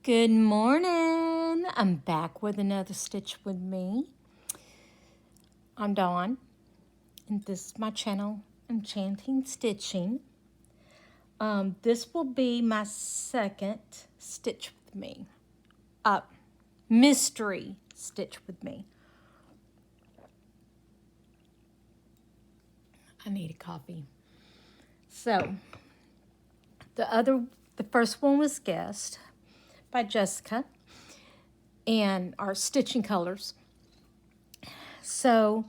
Good morning. I'm back with another Stitch with Me. I'm Dawn, and this is my channel, Enchanting Stitching. This will be my second Stitch with Me. Mystery Stitch with Me. I need a coffee. So, the first one was Guessed by Jessica, and our stitching colors. So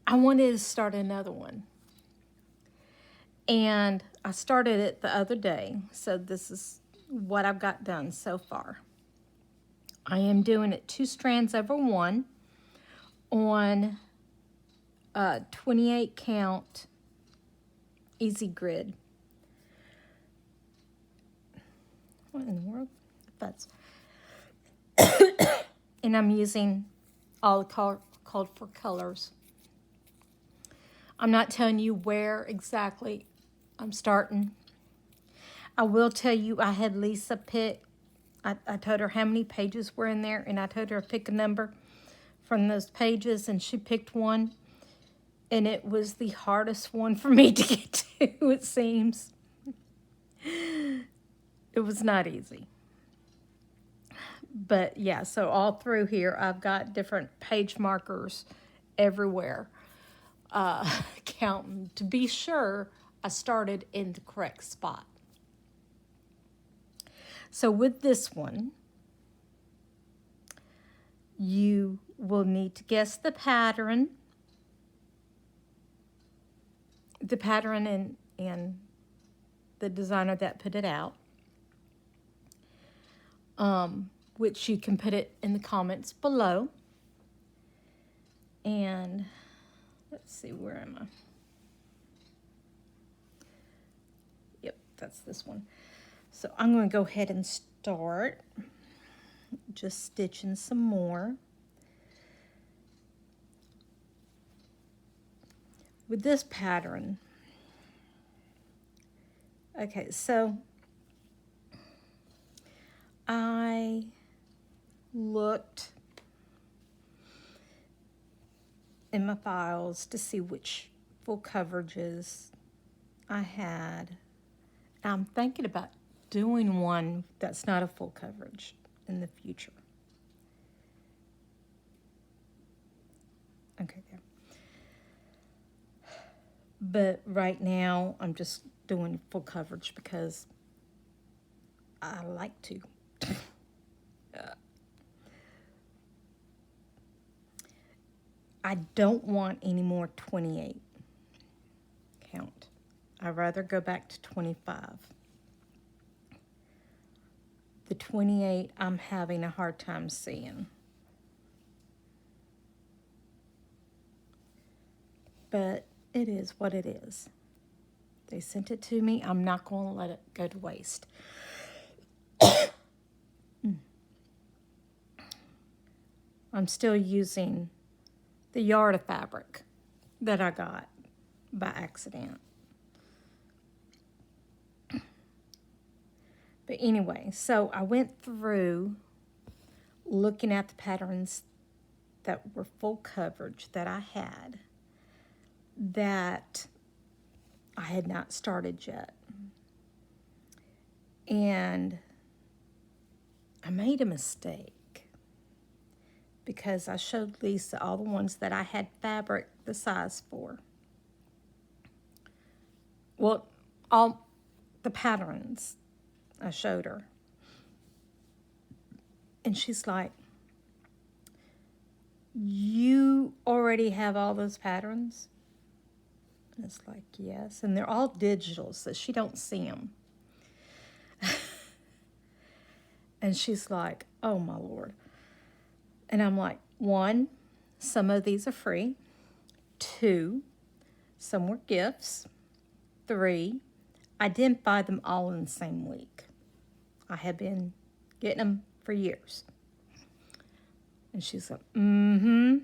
I wanted to start another one, and I started it the other day. So this is what I've got done so far. I am doing it 2 strands over 1 on 28 count easy grid. What in the world? That's and I'm using all the called for colors. I'm not telling you where exactly I'm starting. I will tell you I had Lisa pick. I told her how many pages were in there, and I told her to pick a number from those pages, and she picked one. And it was the hardest one for me to get to, it seems. It was not easy. But yeah, so all through here, I've got different page markers everywhere, counting to be sure I started in the correct spot. So with this one, you will need to guess the pattern and the designer that put it out. Which you can put it in the comments below. And let's see, where am I? Yep, that's this one. So I'm going to go ahead and start just stitching some more. With this pattern. Okay, so I looked in my files to see which full coverages I had. I'm thinking about doing one that's not a full coverage in the future. Okay, there. But right now, I'm just doing full coverage because I like to. I don't want any more 28 count. I'd rather go back to 25. The 28 I'm having a hard time seeing. But it is what it is. They sent it to me. I'm not going to let it go to waste. I'm still using the yard of fabric that I got by accident. But anyway, so I went through looking at the patterns that were full coverage that I had that I had not started yet. And I made a mistake because I showed Lisa all the ones that I had fabric the size for. Well, all the patterns I showed her. And she's like, you already have all those patterns? And it's like, yes. And they're all digital, so she don't see them. And she's like, oh my Lord. And I'm like, 1, some of these are free. 2, some were gifts. 3, I didn't buy them all in the same week. I have been getting them for years. And she's like, mm-hmm.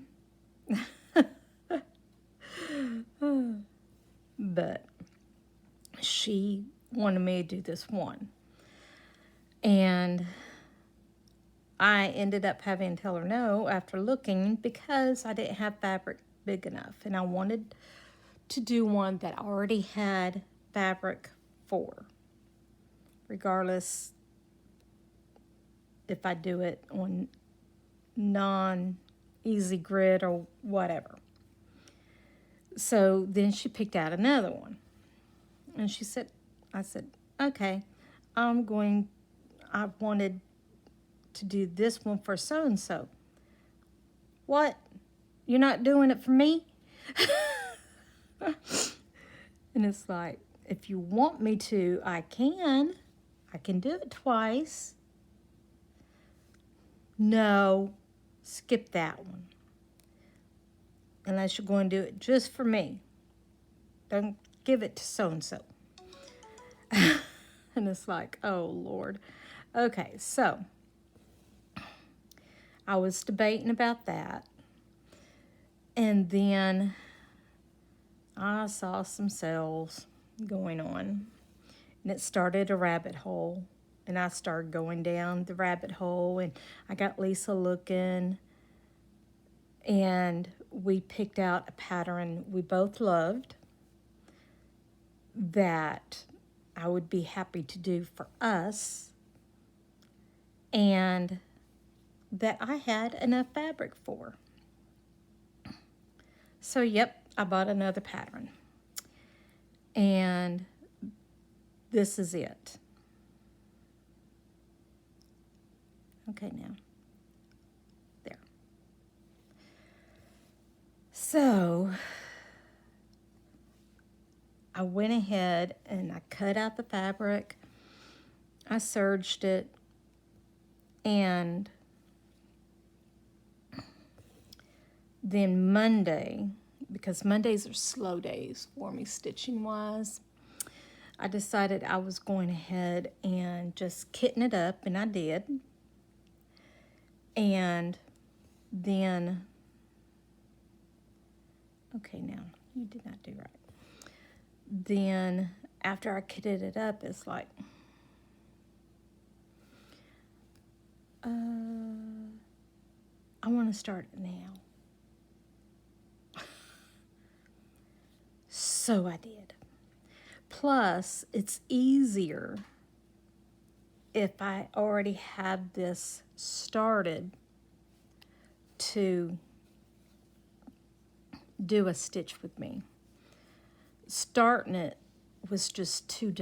But she wanted me to do this one. And I ended up having to tell her no after looking because I didn't have fabric big enough. And I wanted to do one that already had fabric for, regardless if I do it on non-easy grid or whatever. So then she picked out another one. And I said, okay, I wanted to do this one for so-and-so. What? You're not doing it for me? And it's like, if you want me to, I can. I can do it twice. No, skip that one. Unless you're going to do it just for me. Don't give it to so-and-so. And it's like, oh, Lord. Okay, so I was debating about that. And then I saw some sales going on. And it started a rabbit hole. And I started going down the rabbit hole. And I got Lisa looking. And we picked out a pattern we both loved that I would be happy to do for us. And that I had enough fabric for. So, yep, I bought another pattern. And this is it. Okay, now. There. So, I went ahead and I cut out the fabric. I serged it. And then Monday, because Mondays are slow days for me stitching wise, I decided I was going ahead and just kitten it up, and I did. And then, okay, now, you did not do right. Then after I kitted it up, it's like, I want to start it now. So I did. Plus, it's easier if I already have this started to do a stitch with me. Starting it was just too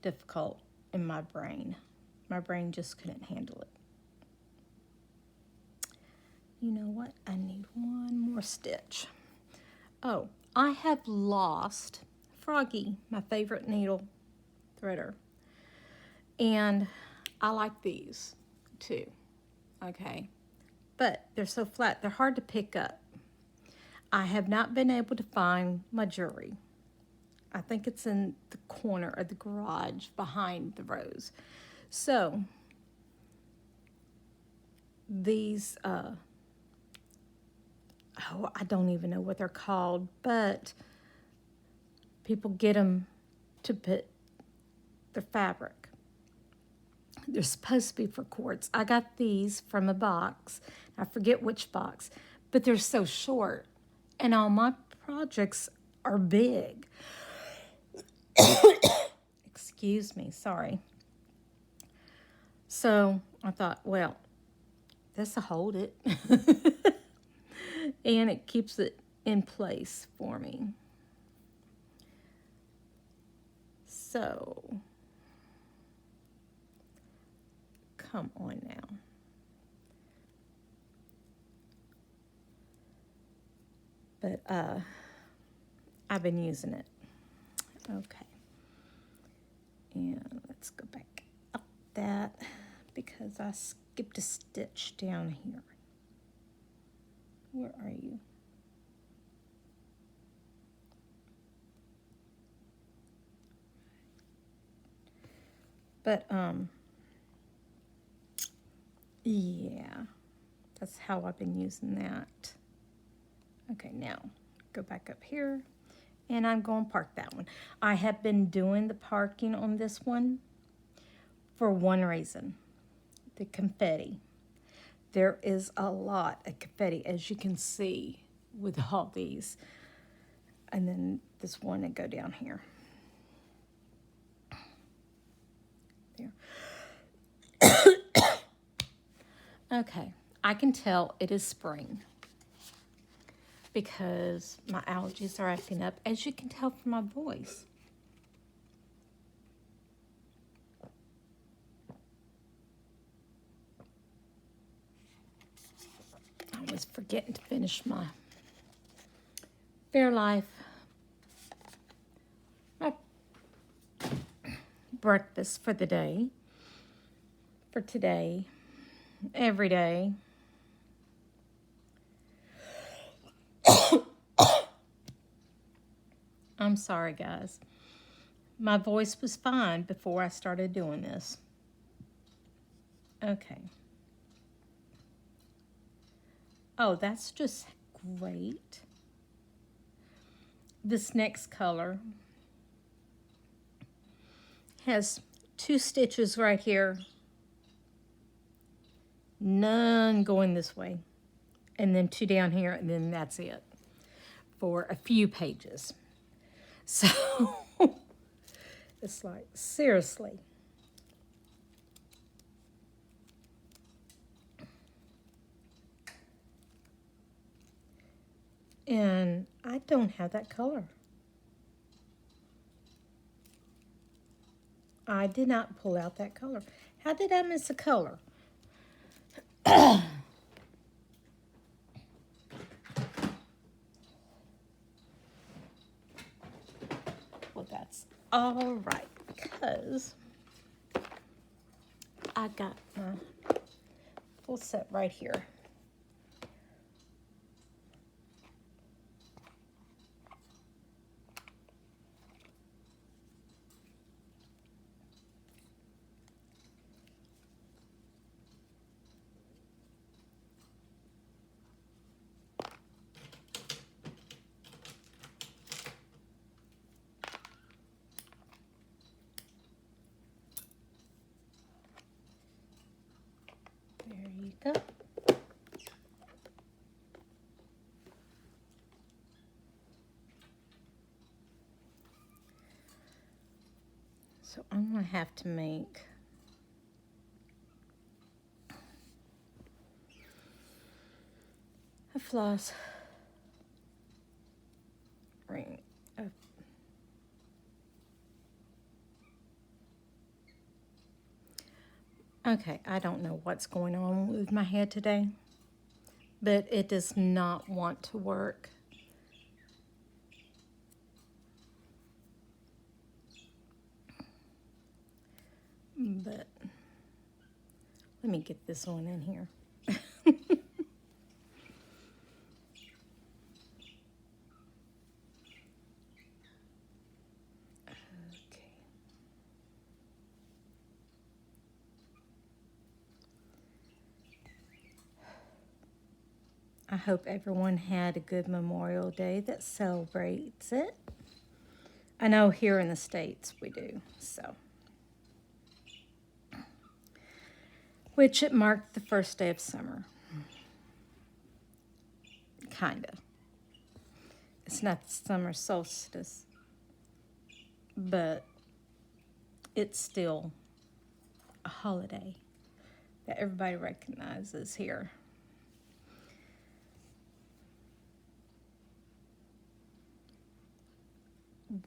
difficult in my brain. My brain just couldn't handle it. You know what? I need one more stitch. Oh, I have lost Froggy, my favorite needle threader. And I like these too, okay? But they're so flat, they're hard to pick up. I have not been able to find my jewelry. I think it's in the corner of the garage behind the rose. So, these, I don't even know what they're called, but people get them to put their fabric. They're supposed to be for quartz. I got these from a box. I forget which box, but they're so short, and all my projects are big. Excuse me, sorry. So I thought, well, this'll hold it. And it keeps it in place for me. So, come on now. But I've been using it. Okay. And let's go back up that because I skipped a stitch down here. Where are you? But, yeah, that's how I've been using that. Okay, now go back up here, and I'm going to park that one. I have been doing the parking on this one for one reason, the confetti. There is a lot of confetti, as you can see with all these. And then this one that go down here. There. Okay, I can tell it is spring because my allergies are acting up, as you can tell from my voice. I was forgetting to finish my Fairlife breakfast for the day, for today, every day. I'm sorry, guys. My voice was fine before I started doing this. Okay. Oh, that's just great. This next color has 2 stitches right here, none going this way, and then 2 down here, and then that's it for a few pages. So it's like, seriously. And I don't have that color. I did not pull out that color. How did I miss a color? Well, that's all right, because I got my full set right here. There you go. So I'm going to have to make a floss ring. Okay, I don't know what's going on with my head today, but it does not want to work. But let me get this one in here. I hope everyone had a good Memorial Day that celebrates it. I know here in the States we do, so. Which it marked the first day of summer. Kind of. It's not the summer solstice, but it's still a holiday that everybody recognizes here.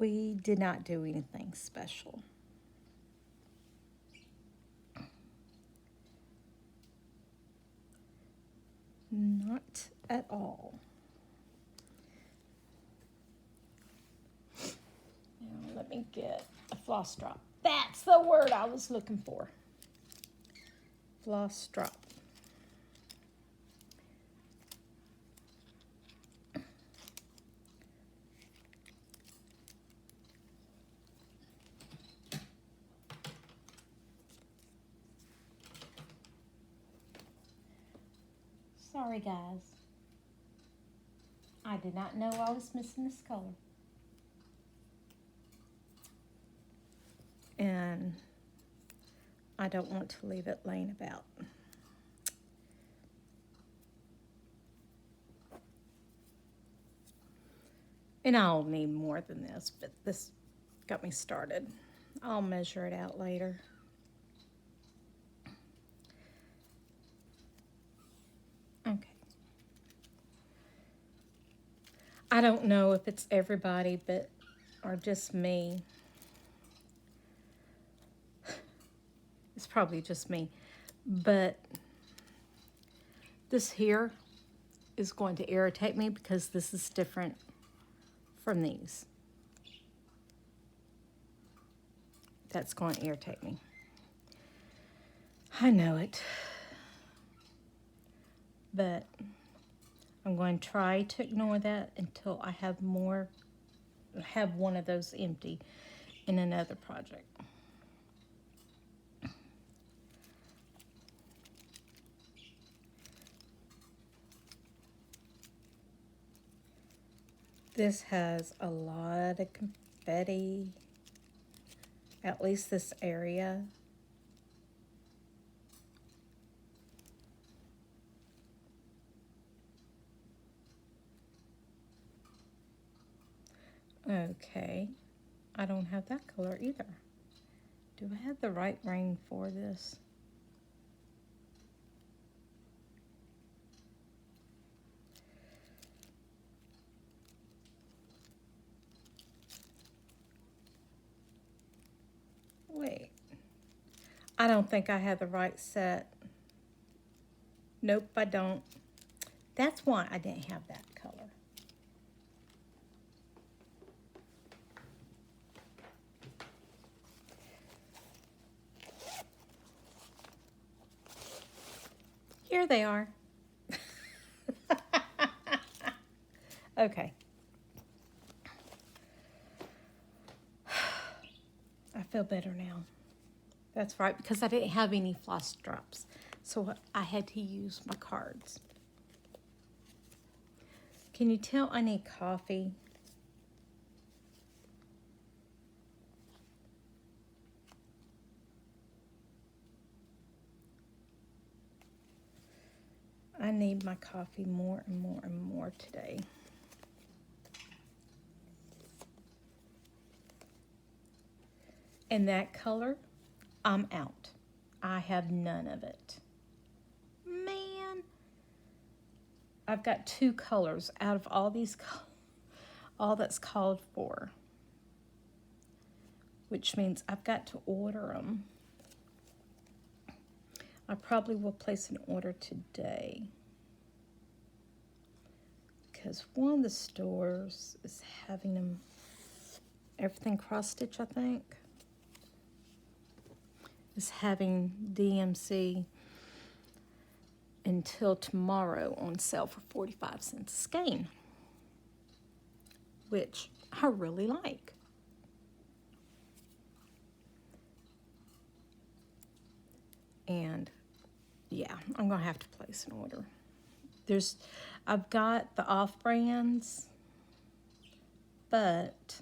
We did not do anything special. Not at all. Now let me get a floss drop. That's the word I was looking for. Floss drop. Sorry, guys. I did not know I was missing this color. And I don't want to leave it laying about. And I'll need more than this, but this got me started. I'll measure it out later. Okay. I don't know if it's everybody, but or just me. It's probably just me. But this here is going to irritate me because this is different from these. That's going to irritate me. I know it. But I'm going to try to ignore that until I have one of those empty in another project. This has a lot of confetti, at least this area. Okay, I don't have that color either. Do I have the right ring for this? Wait, I don't think I have the right set. Nope, I don't. That's why I didn't have that color. Here they are. Okay. I feel better now. That's right, because I didn't have any floss drops. So I had to use my cards. Can you tell I need coffee? I need my coffee more and more and more today. And that color, I'm out. I have none of it. Man, I've got 2 colors out of all these, all that's called for. Which means I've got to order them. I probably will place an order today. Because one of the stores is having them, everything cross stitch, I think, is having DMC until tomorrow on sale for 45 cents a skein, which I really like. And yeah, I'm gonna have to place an order. I've got the off brands, but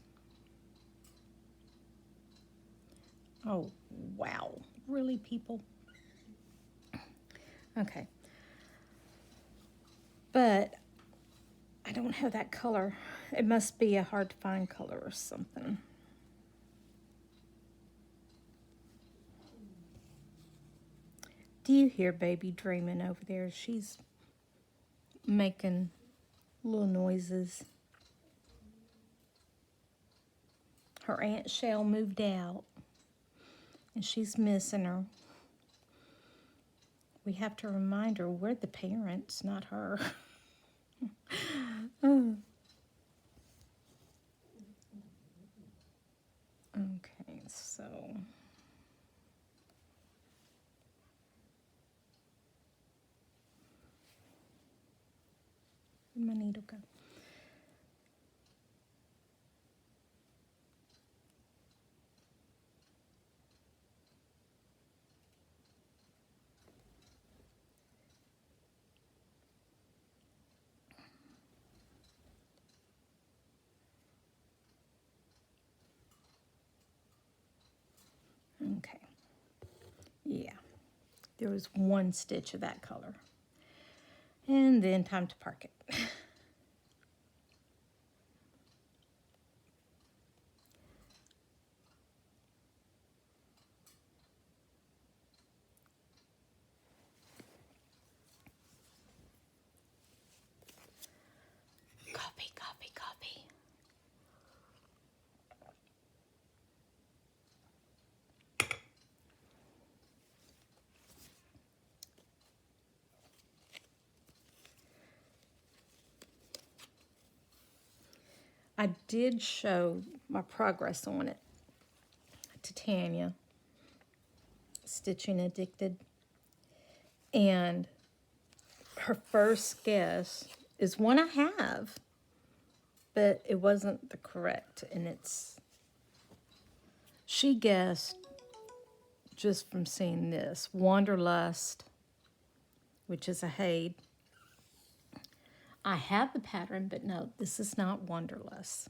oh wow, really, people? Okay, but I don't have that color. It must be a hard to find color or something. Do you hear baby dreaming over there? She's making little noises. Her Aunt Shell moved out, and she's missing her. We have to remind her we're the parents, not her. Oh. Okay, so... where'd my needle go? Okay. there was one stitch of that color. And then time to park it. Copy, copy, copy. I did show my progress on it to Tanya, Stitching Addicted, and her first guess is one I have, but it wasn't the correct, and she guessed just from seeing this, Wanderlust, which is a HAED. I have the pattern, but no, this is not Wanderlust.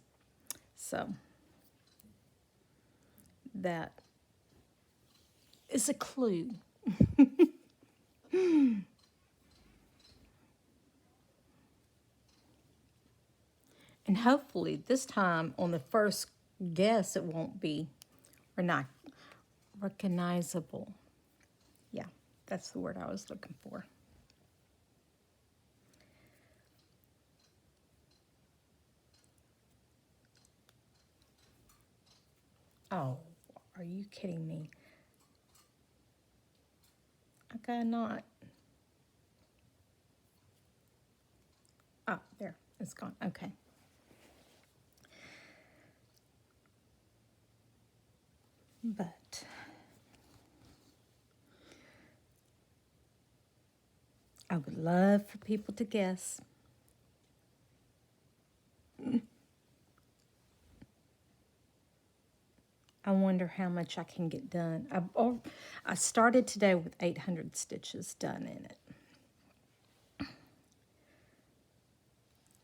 So that is a clue. And hopefully this time on the first guess it won't be, or not recognizable. Yeah, that's the word I was looking for. Oh, are you kidding me? I got a knot. Oh, there, it's gone. Okay. But I would love for people to guess. I wonder how much I can get done. I started today with 800 stitches done in it.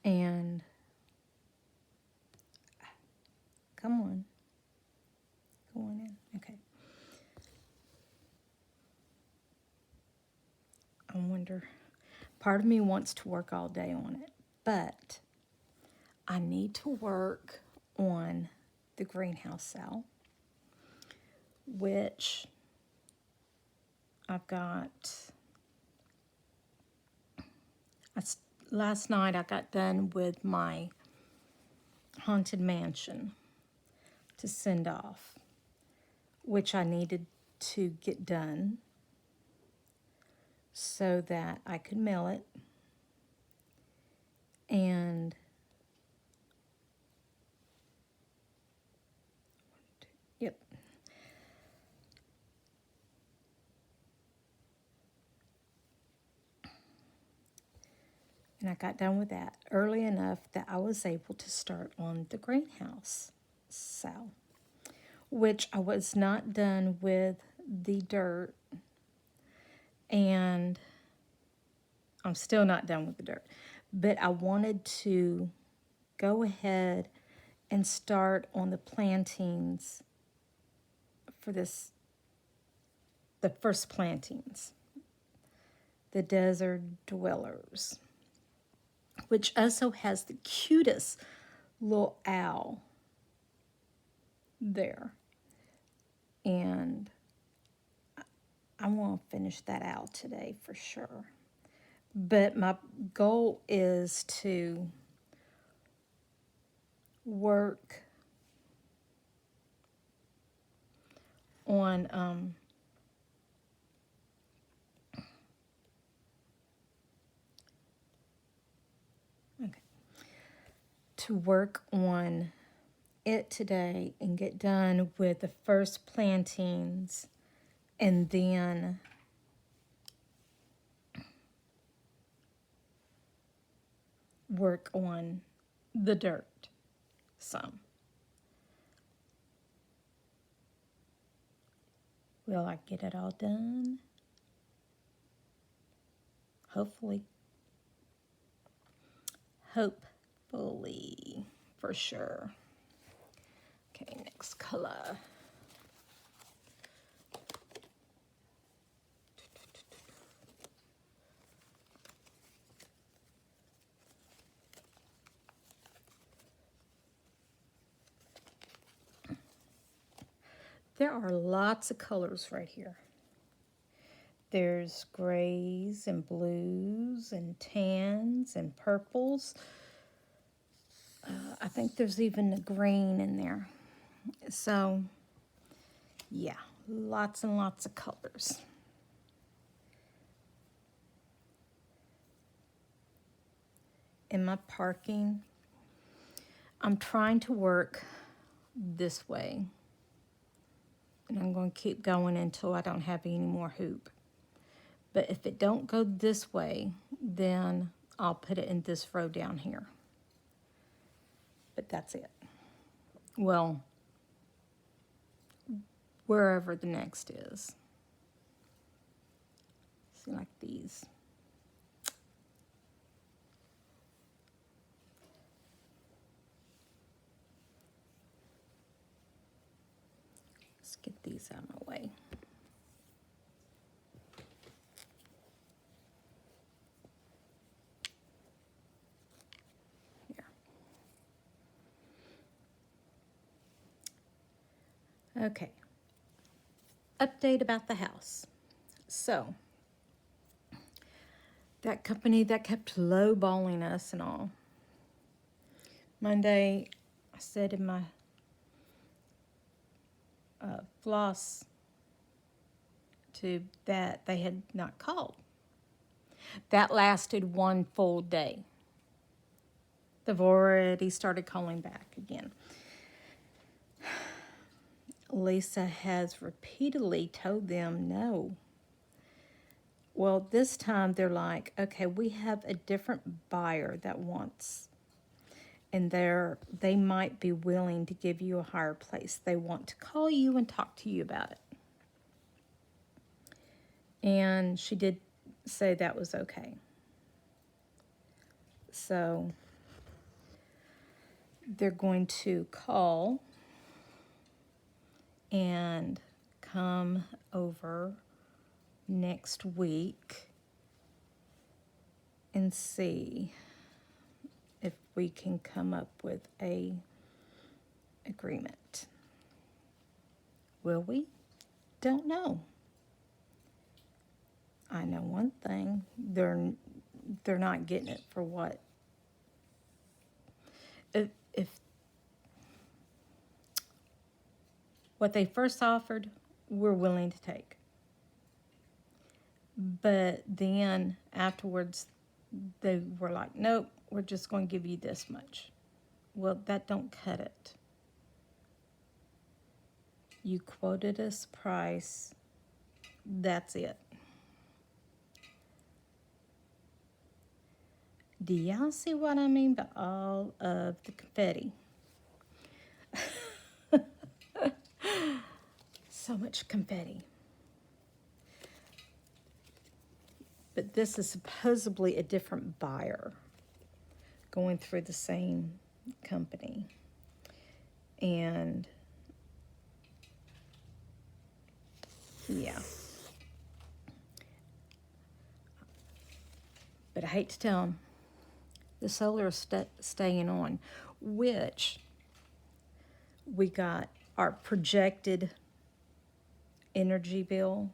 And come on. Go on in. Okay. I wonder, part of me wants to work all day on it, but I need to work on the greenhouse cell, which I've got. Last night I got done with my Haunted Mansion to send off, which I needed to get done so that I could mail it. And yep. And I got done with that early enough that I was able to start on the greenhouse cell, which I was not done with the dirt, and I'm still not done with the dirt, but I wanted to go ahead and start on the plantings for the first plantings, the Desert Dwellers, which also has the cutest little owl there. And I want to finish that out today for sure. But my goal is to work on it today and get done with the first plantings, and then work on the dirt some. Will I get it all done? Hopefully. Hopefully, for sure. Okay, next color. There are lots of colors right here. There's grays and blues and tans and purples. I think there's even a green in there. So, yeah, lots and lots of colors. In my parking, I'm trying to work this way. And I'm going to keep going until I don't have any more hoop. But if it don't go this way, then I'll put it in this row down here. But that's it. Well, wherever the next is. See, like these. Let's get these out of my way. Okay, update about the house. So, that company that kept lowballing us and all. Monday, I said in my Flosstube that they had not called. That lasted one full day. They've already started calling back again. Lisa has repeatedly told them no. Well, this time they're like, okay, we have a different buyer that wants, and they might be willing to give you a higher place. They want to call you and talk to you about it. And she did say that was okay. So they're going to call and come over next week and see if we can come up with a agreement. Will we? Don't know. I know one thing, they're not getting it for what? If what they first offered, we're willing to take. But then afterwards, they were like, nope, we're just going to give you this much. Well, that don't cut it. You quoted us price. That's it. Do y'all see what I mean by all of the confetti? So much confetti. But this is supposedly a different buyer going through the same company. And yeah. But I hate to tell them, the solar is staying on, which we got our projected energy bill,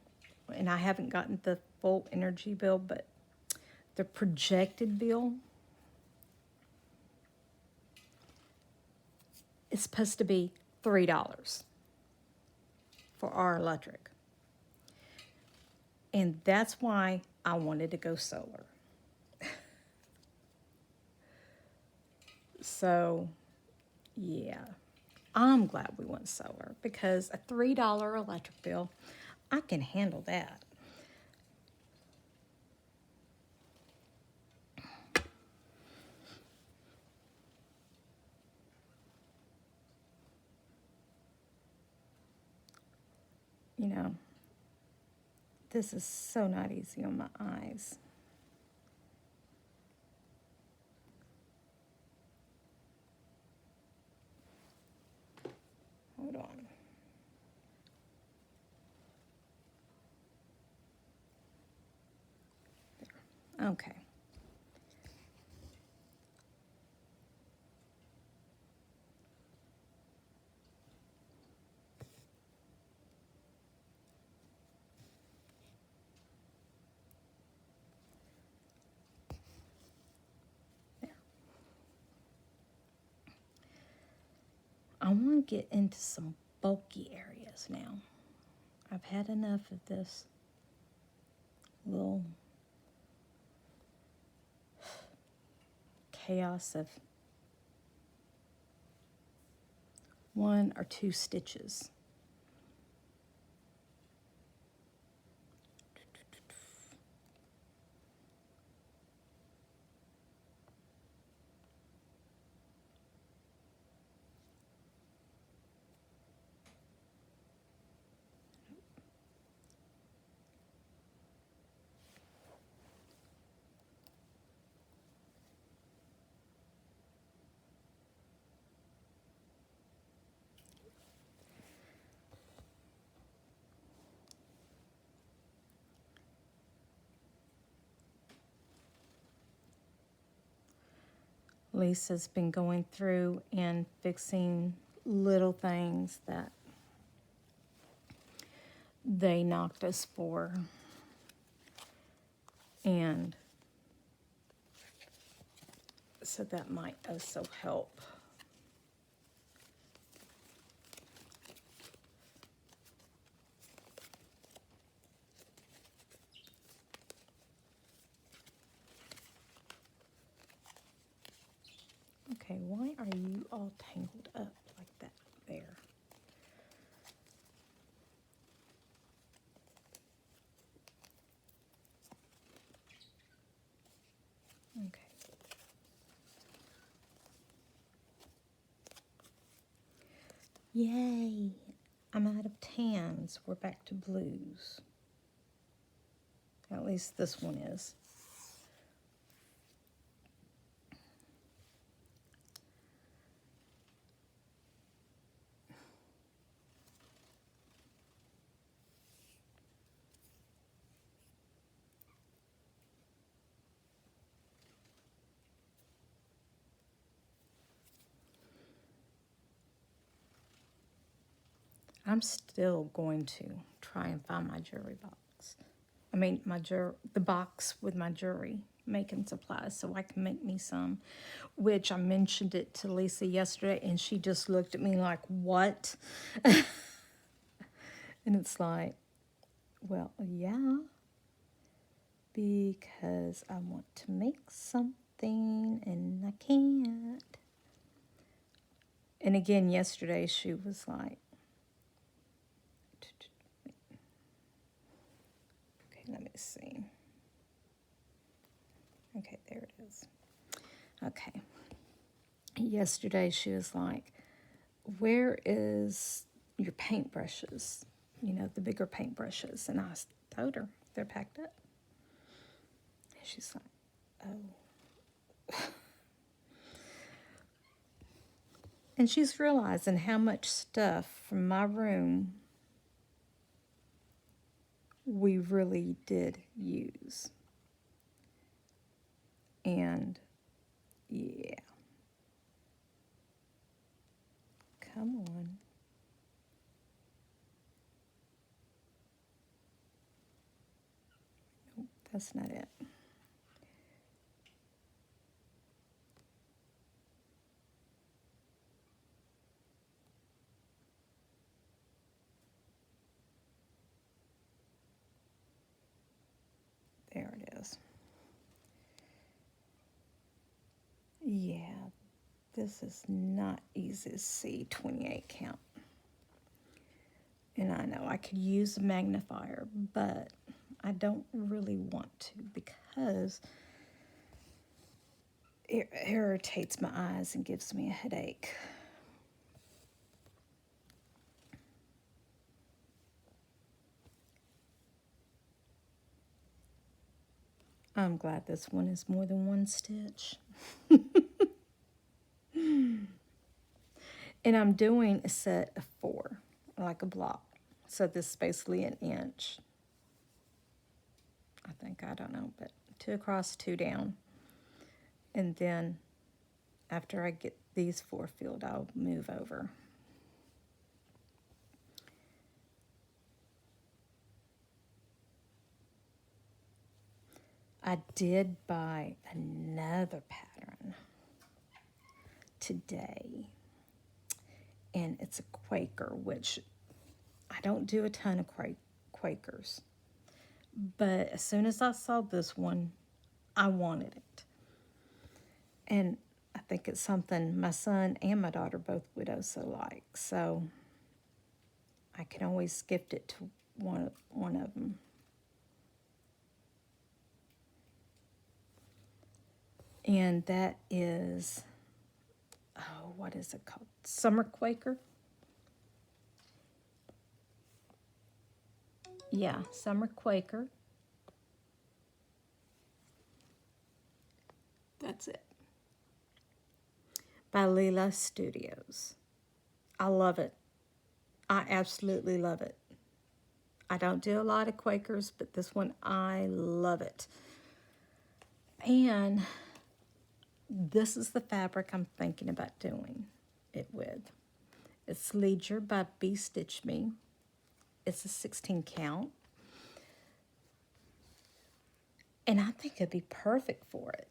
and I haven't gotten the full energy bill, but the projected bill is supposed to be $3 for our electric. And that's why I wanted to go solar. So, yeah, I'm glad we went solar because a $3 electric bill, I can handle that. You know, this is so not easy on my eyes. Hold on. There. Okay. I want to get into some bulky areas now. I've had enough of this little chaos of 1 or 2 stitches. Lisa's been going through and fixing little things that they knocked us for. And so that might also help. Okay, why are you all tangled up like that there? Okay. Yay! I'm out of tans. We're back to blues. At least this one is. I'm still going to try and find my jewelry box. I mean, the box with my jewelry making supplies so I can make me some, which I mentioned it to Lisa yesterday and she just looked at me like, what? And it's like, well, yeah, because I want to make something and I can't. And again, yesterday she was like, okay, let me see. Okay, there it is. Okay. Yesterday she was like, where is your paintbrushes? You know, the bigger paintbrushes. And I told her, they're packed up. And she's like, oh. And she's realizing how much stuff from my room we really did use. And yeah. Come on. Nope, that's not it. There it is. Yeah, this is not easy to see 28 count. And I know I could use a magnifier, but I don't really want to because it irritates my eyes and gives me a headache. I'm glad this one is more than 1 stitch. And I'm doing a set of 4, like a block. So this is basically an inch. I think, I don't know, but 2 across, 2 down. And then after I get these 4 filled, I'll move over. I did buy another pattern today. and it's a Quaker, which I don't do a ton of Quakers. But as soon as I saw this one, I wanted it. And I think it's something my son and my daughter, both widows, so like. So I can always gift it to one of them. And that is, oh, what is it called? Summer Quaker? Yeah, Summer Quaker. That's it. By Leela Studios. I love it. I absolutely love it. I don't do a lot of Quakers, but this one, I love it. And this is the fabric I'm thinking about doing it with. It's Leisure by Bee Stitch Me. It's a 16 count. And I think it'd be perfect for it.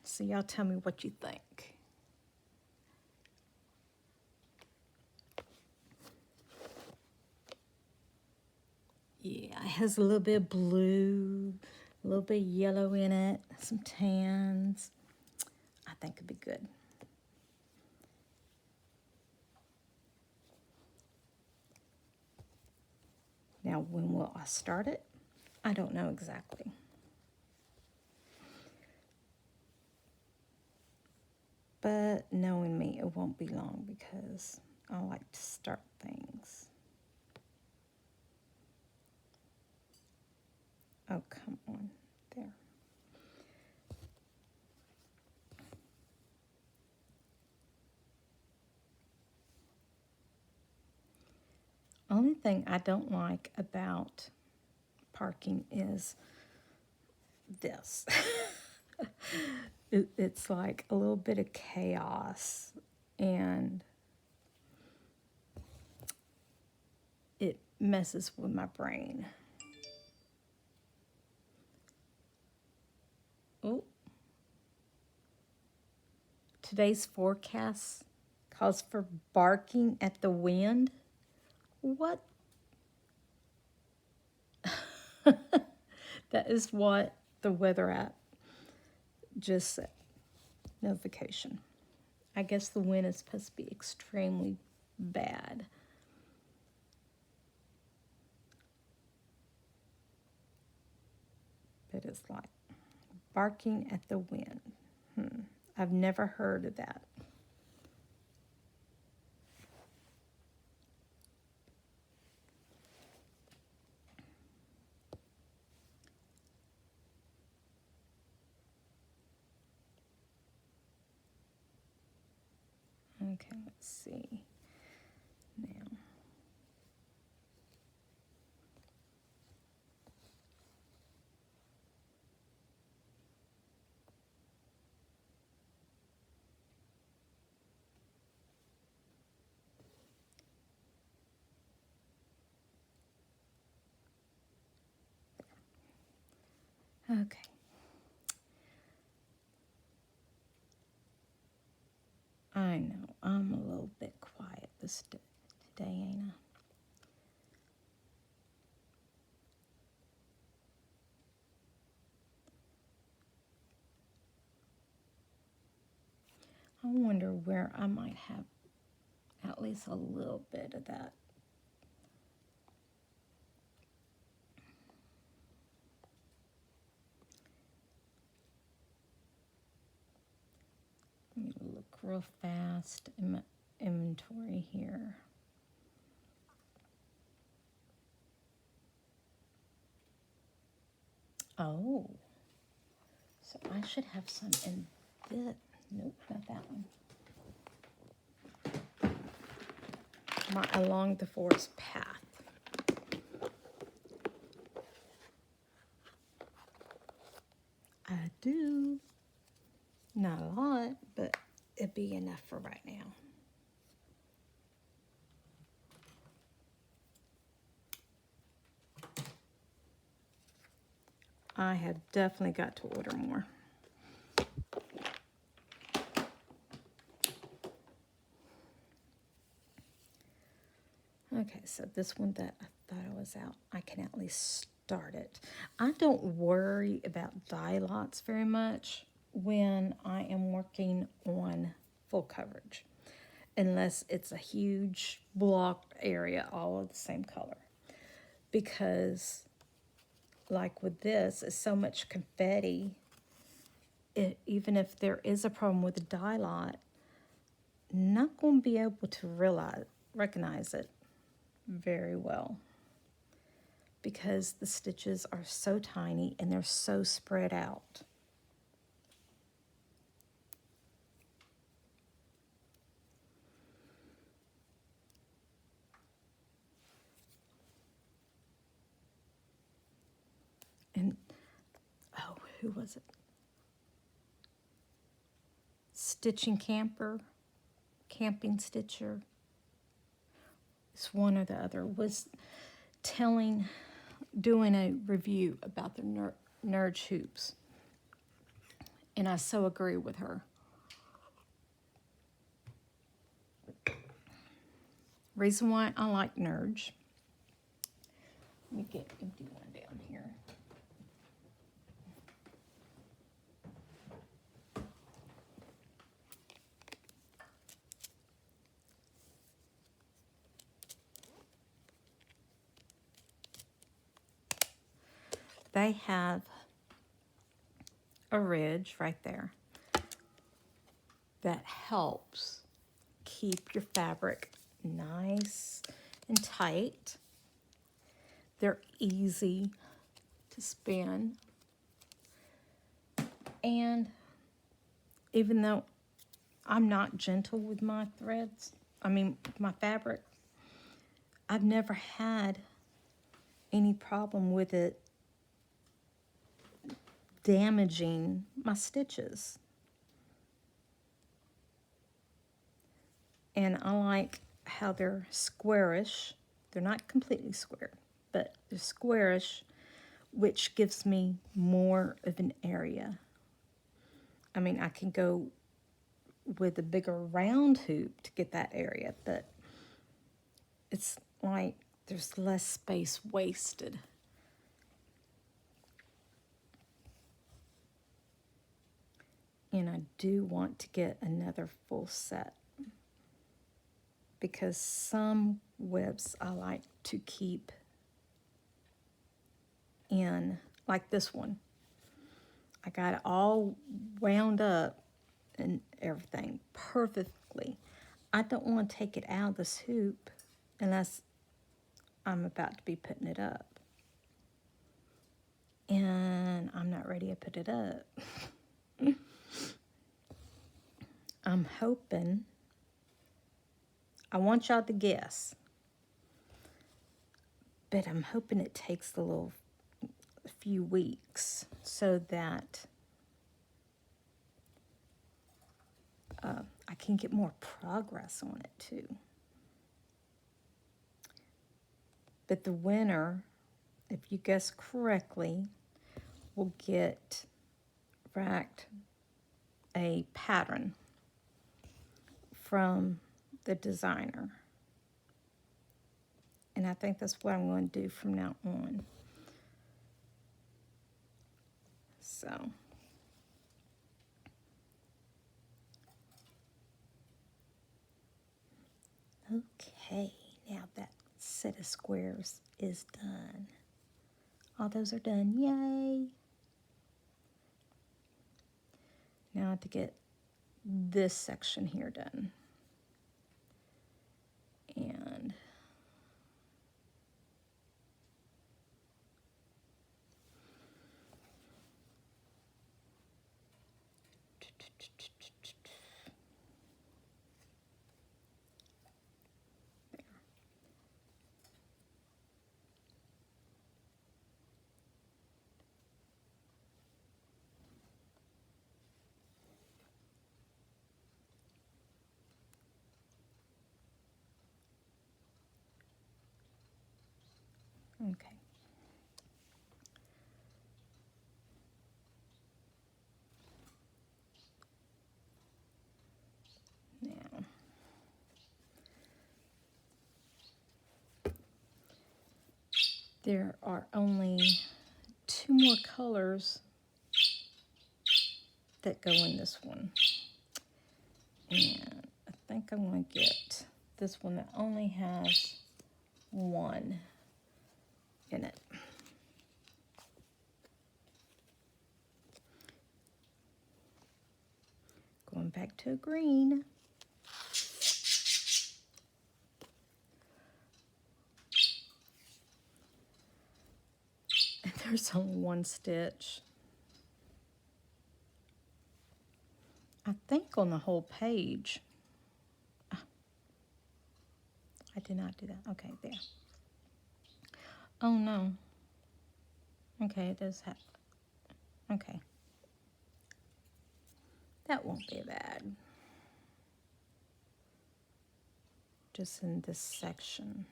So y'all tell me what you think. Yeah, it has a little bit of blue, a little bit of yellow in it, some tans. I think it'd be good. Now, when will I start it? I don't know exactly. But knowing me, it won't be long because I like to start things. Oh, come on. There. Only thing I don't like about parking is this. It's like a little bit of chaos, and it messes with my brain. Oh. Today's forecast calls for barking at the wind. What? That is what the weather app just said. Notification. I guess the wind is supposed to be extremely bad. But it's like barking at the wind. I've never heard of that. Okay, let's see now. Okay. I know, I'm a little bit quiet today, ain't I? I wonder where I might have at least a little bit of that. Let me look real fast in my inventory here. Oh, so I should have some in this. Nope, not that one. Along the forest path. I do. Not a lot, but it'd be enough for right now. I have definitely got to order more. Okay, so this one that I thought I was out, I can at least start it. I don't worry about dye lots very much when I am working on full coverage, unless it's a huge blocked area all of the same color. Because like with this, it's so much confetti, even if there is a problem with the dye lot, not going to be able to recognize it very well, because the stitches are so tiny and they're so spread out. And, oh, who was it? Stitching Camper, Camping Stitcher, it's one or the other, was doing a review about the Nerge hoops. And I so agree with her. Reason why I like Nerge. Let me get empty one down here. They have a ridge right there that helps keep your fabric nice and tight. They're easy to spin. And even though I'm not gentle with my threads, my fabric, I've never had any problem with it damaging my stitches. And I like how they're squarish. They're not completely square, but they're squarish, which gives me more of an area. I can go with a bigger round hoop to get that area, but it's like there's less space wasted. And I do want to get another full set, because some webs I like to keep in, like this one. I got it all wound up and everything perfectly. I don't want to take it out of this hoop unless I'm about to be putting it up. And I'm not ready to put it up. I'm hoping, I want y'all to guess, but I'm hoping it takes a few weeks so that I can get more progress on it too. But the winner, if you guess correctly, will get racked a pattern from the designer. And I think that's what I'm going to do from now on. So, okay, now that set of squares is done. All those are done, yay! Now I have to get this section here done. And okay. Now, there are only 2 more colors that go in this one. And I think I'm going to get this one that only has 1 in it. Going back to a green. And there's only 1 stitch. I think on the whole page. I did not do that. Okay, there. Oh no. Okay, it does have. Okay. That won't be bad. Just in this section.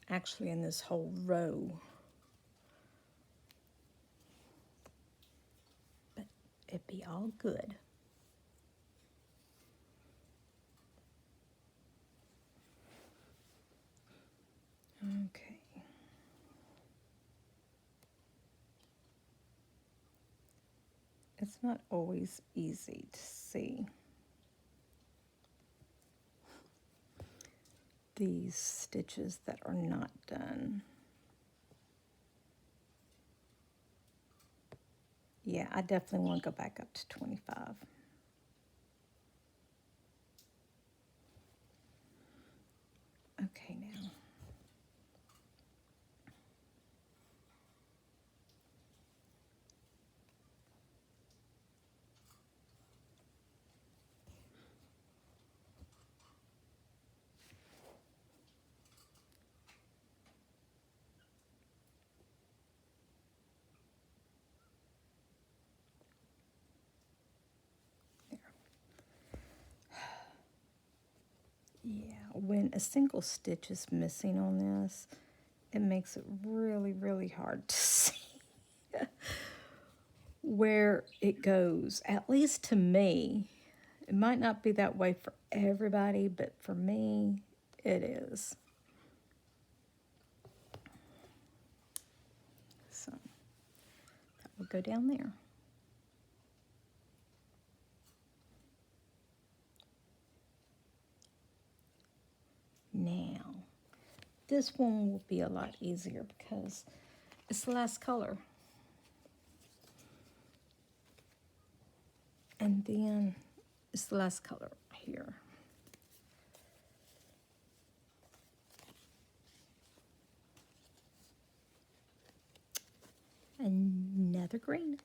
Actually, in this whole row. But it'd be all good. Okay. It's not always easy to see these stitches that are not done. Yeah, I definitely want to go back up to 25. Okay, now. Yeah, when a single stitch is missing on this, it makes it really, really hard to see where it goes. At least to me. It might not be that way for everybody, but for me, it is. So, that will go down there. Now, this one will be a lot easier because it's the last color. And then it's the last color here. Another green.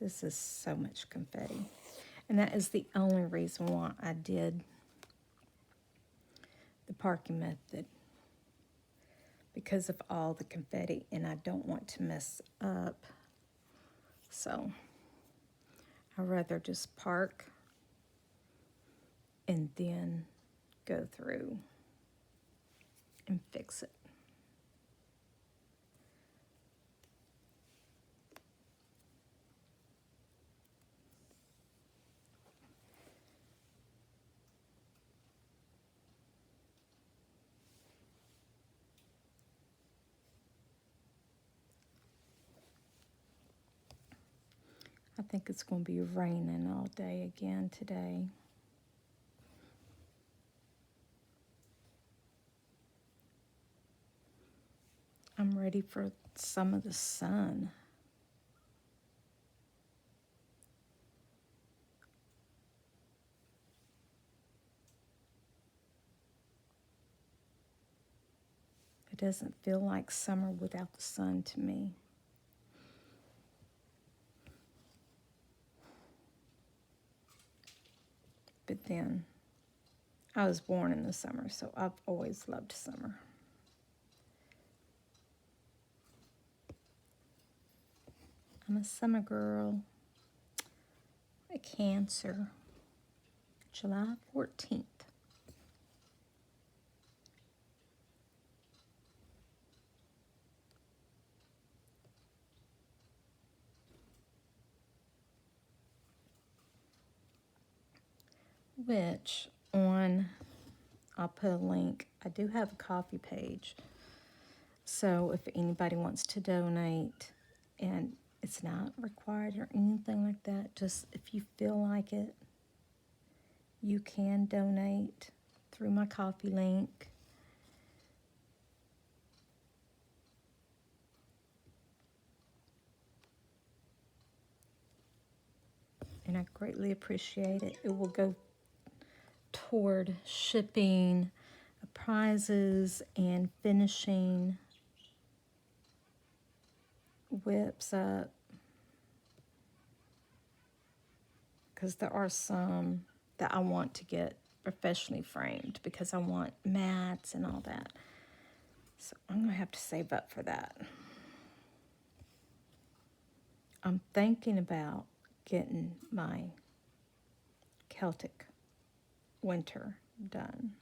This is so much confetti. And that is the only reason why I did the parking method. Because of all the confetti, and I don't want to mess up. So I'd rather just park and then go through and fix it. I think it's going to be raining all day again today. I'm ready for some of the sun. It doesn't feel like summer without the sun to me. But then, I was born in the summer, so I've always loved summer. I'm a summer girl. A Cancer. July 14th. which on, I'll put a link. I do have a coffee page. So if anybody wants to donate, and it's not required or anything like that, just if you feel like it, you can donate through my coffee link. And I greatly appreciate it. It will go toward shipping prizes and finishing whips up. Because there are some that I want to get professionally framed because I want mats and all that. So I'm going to have to save up for that. I'm thinking about getting my Celtic winter done.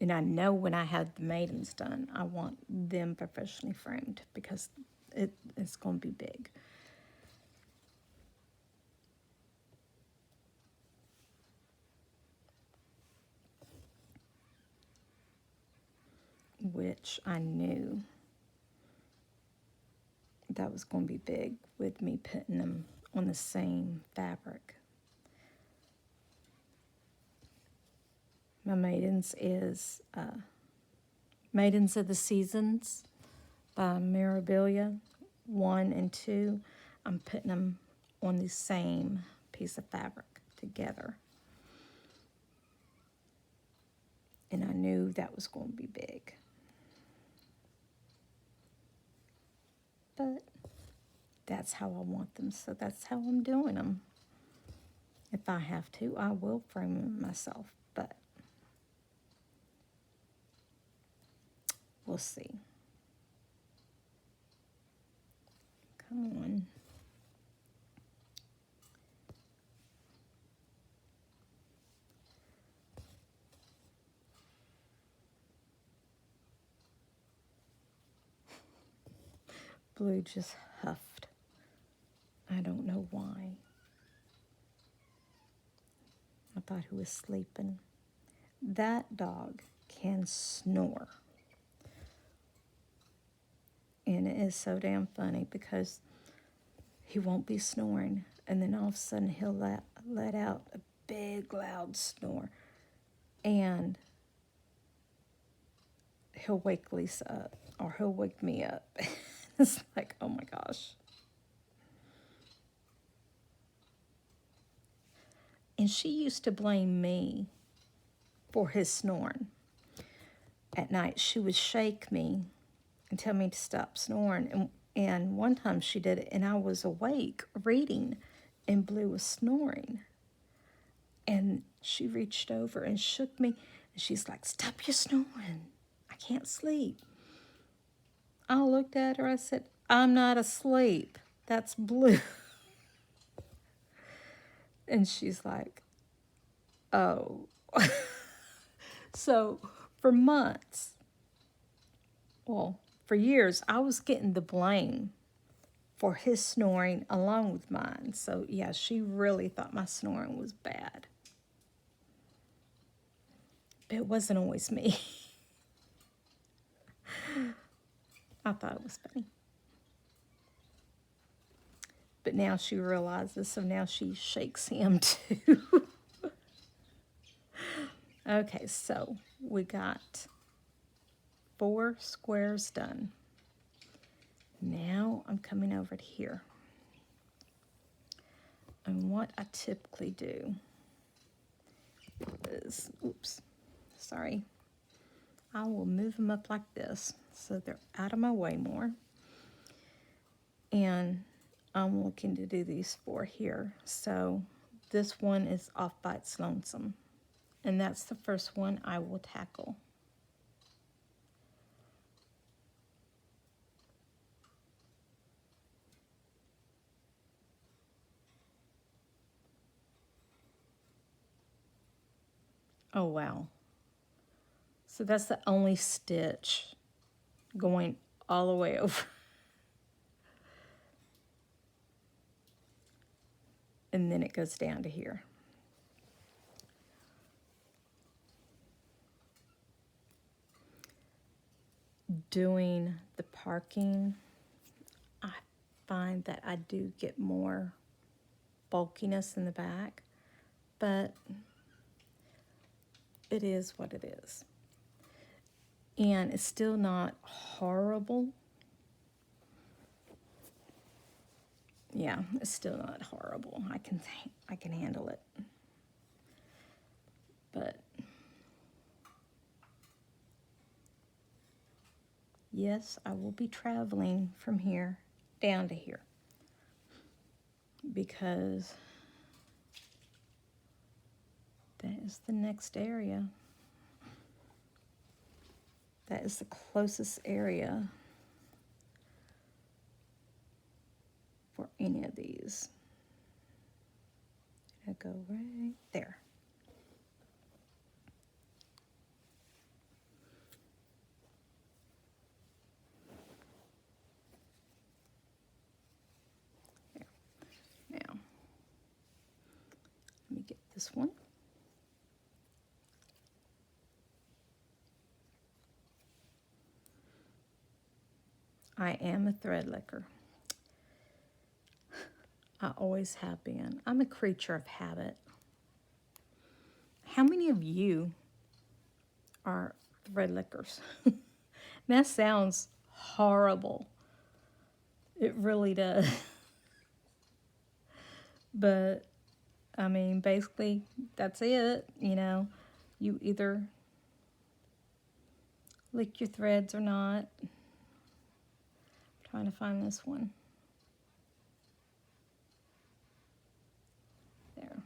And I know when I had the Maidens done, I want them professionally framed because it's going to be big. Which I knew that was going to be big with me putting them on the same fabric. My Maidens is Maidens of the Seasons by Mirabilia 1 and 2. I'm putting them on the same piece of fabric together. And I knew that was going to be big. But that's how I want them, so that's how I'm doing them. If I have to, I will frame them myself, but we'll see. Come on. Blue just huffed. I don't know why. I thought he was sleeping. That dog can snore. And it is so damn funny because he won't be snoring. And then all of a sudden he'll let out a big loud snore. And he'll wake Lisa up. Or he'll wake me up. It's like, oh my gosh. And she used to blame me for his snoring. At night, she would shake me and tell me to stop snoring. And one time she did it, and I was awake reading, and Blue was snoring. And she reached over and shook me, and she's like, stop your snoring. I can't sleep. I looked at her, I said, I'm not asleep. That's Blue. And she's like, oh. So for months, well, for years, I was getting the blame for his snoring along with mine. So yeah, she really thought my snoring was bad. But it wasn't always me. I thought it was funny. But now she realizes, so now she shakes him too. Okay, so we got 4 squares done. Now I'm coming over to here. And what I typically do is, oops, sorry. I will move them up like this so they're out of my way more. And I'm looking to do these 4 here. So this one is Off by Its Lonesome. And that's the first one I will tackle. Oh, wow. So that's the only stitch going all the way over. And then it goes down to here. doing the parking, I find that I do get more bulkiness in the back, but it is what it is. And it's still not horrible. Yeah, it's still not horrible. I can handle it. But yes, I will be traveling from here down to here because that is the next area. That is the closest area for any of these. I go right there. There. Now, let me get this one. I am a thread licker. I always have been. I'm a creature of habit. How many of you are thread lickers? That sounds horrible. It really does. But, I mean, basically, that's it. You know, you either lick your threads or not. I'm trying to find this one. There.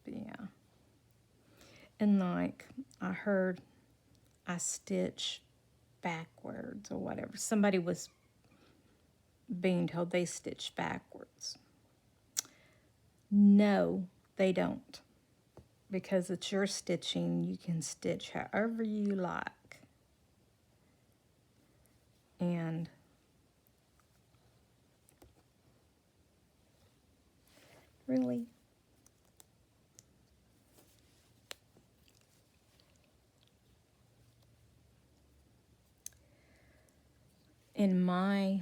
But yeah. And like, I heard I stitch backwards or whatever. Somebody was being told they stitch backwards. No, they don't. Because it's your stitching, you can stitch however you like. And really, in my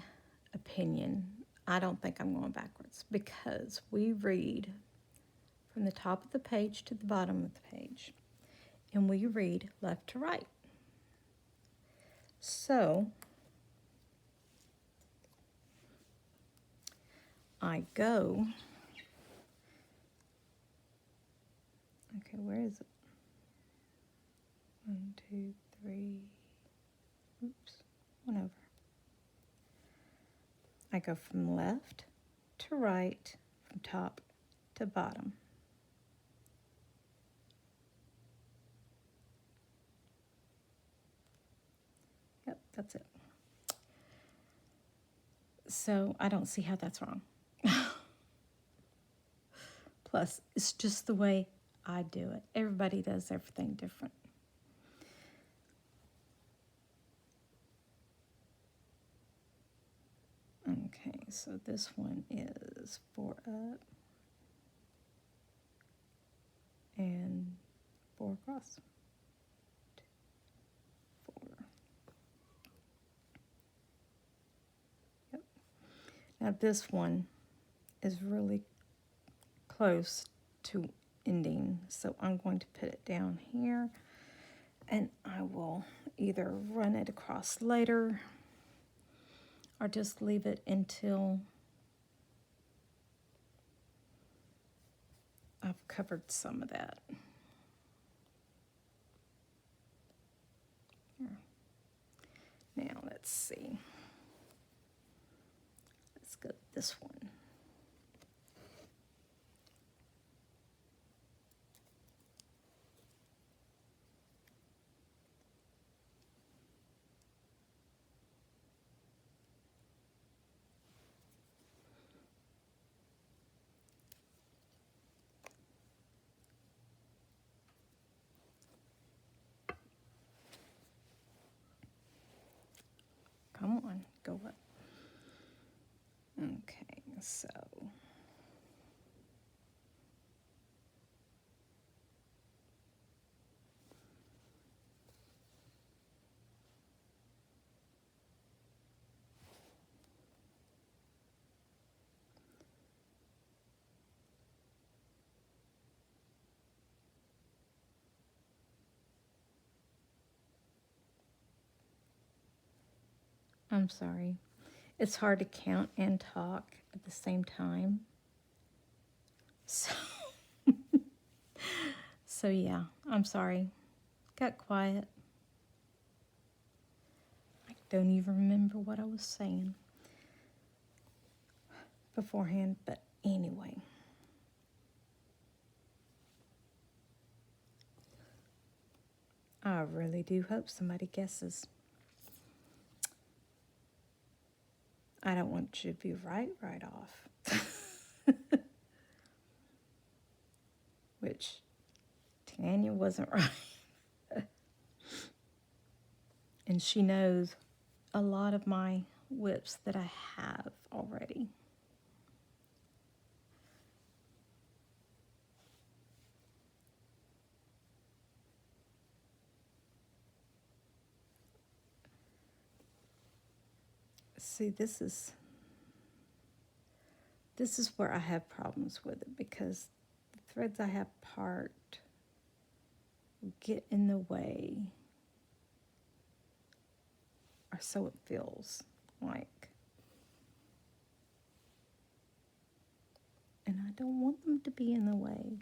opinion, I don't think I'm going backwards because we read from the top of the page to the bottom of the page, and we read left to right. So I go, okay, where is it? 1, 2, 3, oops, one over. I go from left to right, from top to bottom. Yep, that's it. So I don't see how that's wrong. Plus, it's just the way I do it. Everybody does everything different. Okay, so this one is 4 up and 4 across. 4. Yep. Now this one is really close to ending, so I'm going to put it down here, and I will either run it across later or just leave it until I've covered some of that. Here. Now let's see. Let's go with this one. Come on, go up. Okay, so I'm sorry. It's hard to count and talk at the same time. So, so yeah, I'm sorry. Got quiet. I don't even remember what I was saying beforehand, but anyway. I really do hope somebody guesses. I don't want you to be right off. Which Tanya wasn't right. And she knows a lot of my whips that I have already. See, this is where I have problems with it, because the threads I have apart get in the way, or so it feels like. And I don't want them to be in the way.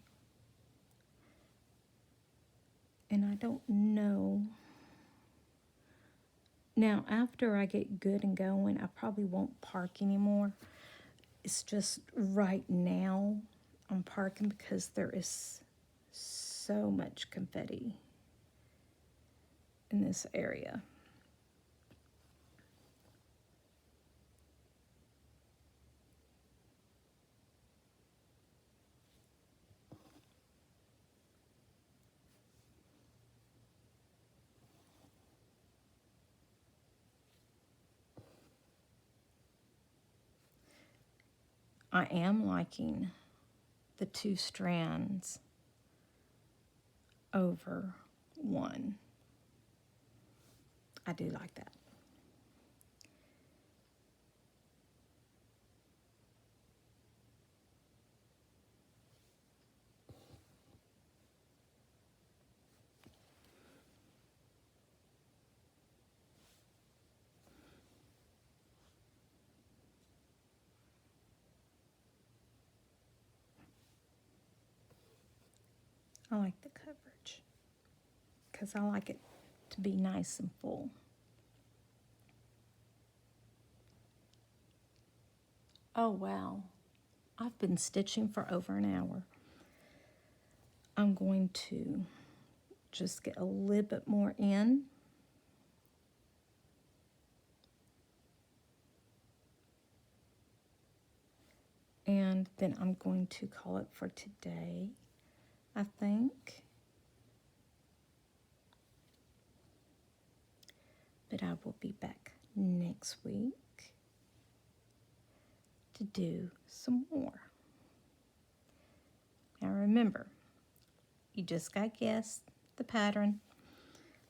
And I don't know. Now, after I get good and going, I probably won't park anymore. It's just right now I'm parking because there is so much confetti in this area. I am liking the 2 strands over 1. I do like that. I like the coverage because I like it to be nice and full. Oh, wow. I've been stitching for over an hour. I'm going to just get a little bit more in. And then I'm going to call it for today, I think. But I will be back next week to do some more. Now remember, you just got to guess the pattern,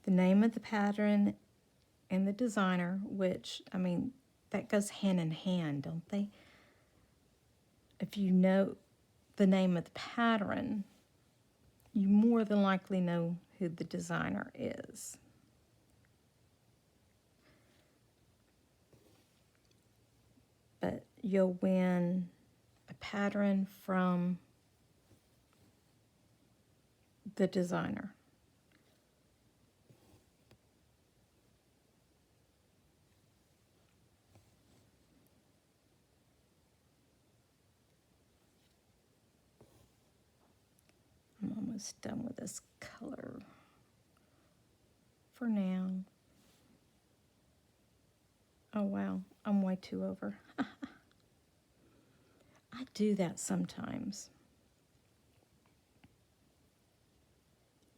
the name of the pattern, and the designer, which, I mean, that goes hand in hand, don't they? If you know the name of the pattern, you more than likely know who the designer is. But you'll win a pattern from the designer. I'm almost done with this color for now. Oh wow, I'm way too over. I do that sometimes.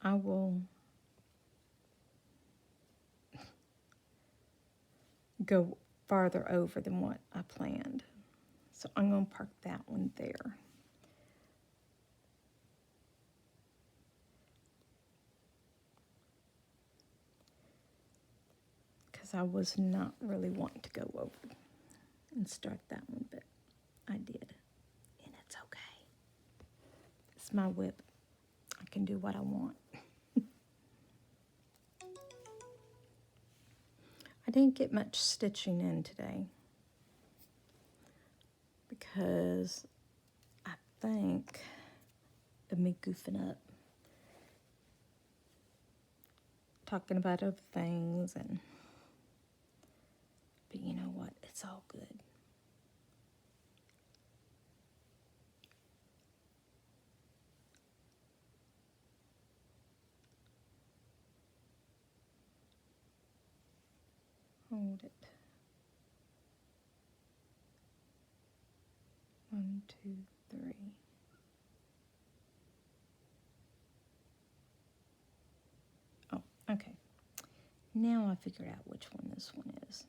I will go farther over than what I planned. So I'm going to park that one there. Because I was not really wanting to go over and start that one, but I did. And it's okay. It's my whip. I can do what I want. I didn't get much stitching in today because I think of me goofing up, talking about other things, but you know what? It's all good. Hold it. 1, 2, 3. Oh, okay. Now I figured out which one this one is.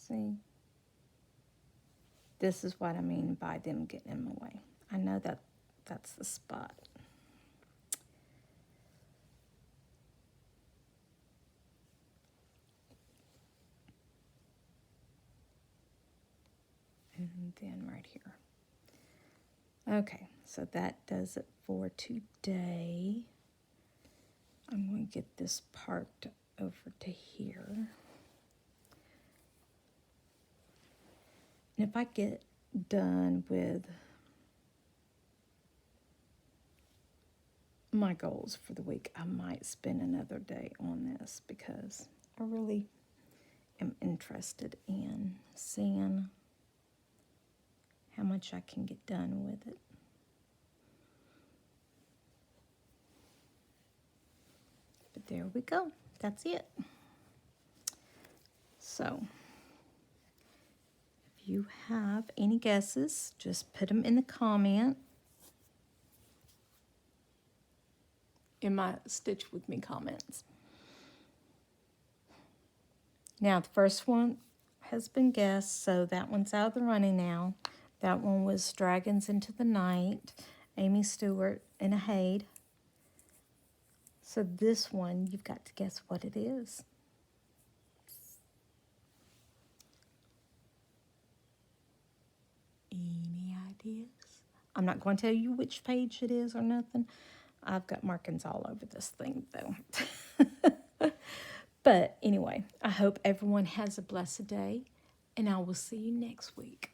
See? This is what I mean by them getting in my way. I know that that's the spot. And then right here. Okay, so that does it for today. I'm going to get this parked over to here. And if I get done with my goals for the week, I might spend another day on this because I really am interested in seeing how much I can get done with it. But there we go. That's it. So, if you have any guesses, just put them in the comment. In my Stitch With Me comments. Now, the first one has been guessed, so that one's out of the running now. That one was Dragons Into the Night, Amy Stewart, and a HAED. So this one, you've got to guess what it is. Any ideas? I'm not going to tell you which page it is or nothing. I've got markings all over this thing, though. But anyway, I hope everyone has a blessed day, and I will see you next week.